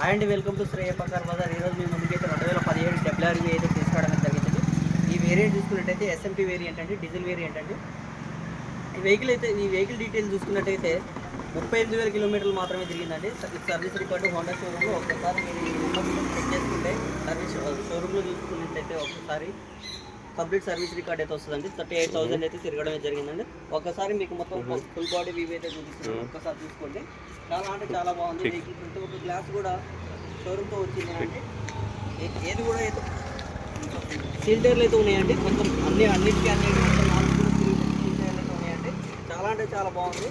Hi అండి, welcome to శ్రేయప్ప car Bazar. ఈరోజు మీ ముందుకైతే 2017 డబ్ల్యూఆర్వి అయితే తీసుకోవడం జరిగింది. ఈ వేరియంట్ చూసుకున్నట్టయితే ఎస్ఎంటీ వేరియంట్ అండి, డీజిల్ వేరియంట్ అండి. ఈ వెహికల్ డీటెయిల్స్ చూసుకున్నట్టయితే 38,000 కిలోమీటర్లు మాత్రమే తిరిగిందండి. సర్వీస్ రికార్డు హోండా షోరూమ్లో ఒక్కసారి మీరు ఈ నెంబర్లో చెక్ చేసుకుంటే షోరూంలో చూసుకున్నట్టయితే ఒక్కసారి కంప్లీట్ సర్వీస్ రికార్డ్ అయితే వస్తుందండి. 38,000 అయితే తిరగడం జరిగిందండి. ఒకసారి మీకు మొత్తం ఫుల్ బాడీ వ్యూ అయితే చూపిస్తున్నాను, ఒక్కసారి చూసుకోండి. చాలా అంటే చాలా బాగుంది. వెహికల్ ప్రతి ఒక్క గ్లాస్ కూడా షోరూమ్తో వచ్చింది అండి. ఏది కూడా అయితే సీల్ టైర్లు అయితే ఉన్నాయండి. మొత్తం అన్నిటికీ మొత్తం 4 కూడా సీల్ టైర్లు అయితే ఉన్నాయండి. చాలా అంటే చాలా బాగుంది.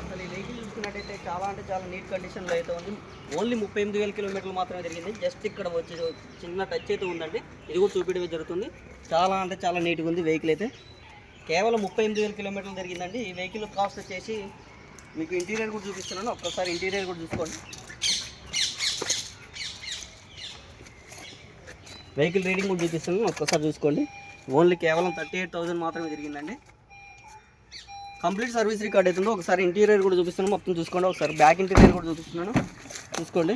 అసలు ఈ వెహికల్ చూసుకున్నట్టయితే చాలా అంటే చాలా నీట్ కండిషన్లో అయితే ఉంది. ఓన్లీ 38,000 కిలోమీటర్లు మాత్రమే తిరిగింది. జస్ట్ ఇక్కడ వచ్చి చిన్న టచ్ అయితే ఉందండి, ఇది కూడా చూపించడమే జరుగుతుంది. చాలా అంటే చాలా నీట్గా ఉంది వెహికల్ అయితే. కేవలం 38,000 కిలోమీటర్లు తిరిగిందండి. ఈ వెహికల్ కాస్ట్ వచ్చేసి మీకు ఇంటీరియర్ కూడా చూపిస్తున్నాను, ఒక్కసారి ఇంటీరియర్ కూడా చూసుకోండి. వెహికల్ రీడింగ్ కూడా చూపిస్తున్నాను, ఒక్కసారి చూసుకోండి. ఓన్లీ కేవలం 38,000 మాత్రమే తిరిగిందండి. కంప్లీట్ సర్వీస్ రికార్డ్ అవుతుందో ఒకసారి ఇంటీరియర్ కూడా చూపిస్తున్నాను, మొత్తం చూసుకోండి. ఒకసారి బ్యాక్ ఇంటీరియర్ కూడా చూపిస్తున్నాను, చూసుకోండి.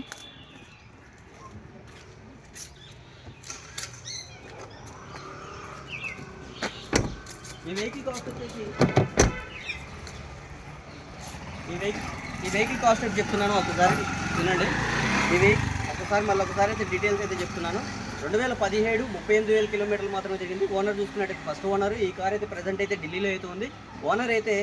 ఈ వెహికల్ కాస్ట్ వచ్చేసి ఈ వెహికల్ కాస్ట్ అయితే చెప్తున్నాను, ఒకసారి వినండి. మళ్ళీ ఒకసారి అయితే డీటెయిల్స్ అయితే చెప్తున్నాను. 2017 38,000 కిలోమీటర్లు మాత్రమే తిరిగింది. ఓనర్ చూసుకున్నట్టయితే ఫస్ట్ ఓనర్. ఈ కార్ అయితే ప్రజెంట్ అయితే ఢిల్లీలో అయితే ఉంది. ఓనర్ అయితే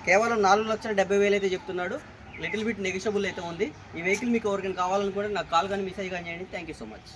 కేవలం 4,70,000 అయితే చెప్తున్నాడు. లిటిల్ బిట్ నెగిషియబుల్ అయితే ఉంది. ఈ వెహికల్ మీకు ఎవరికైనా కావాలని కూడా నాకు కాల్ కానీ మెసేజ్ కానీ చేయండి. Thank you so much.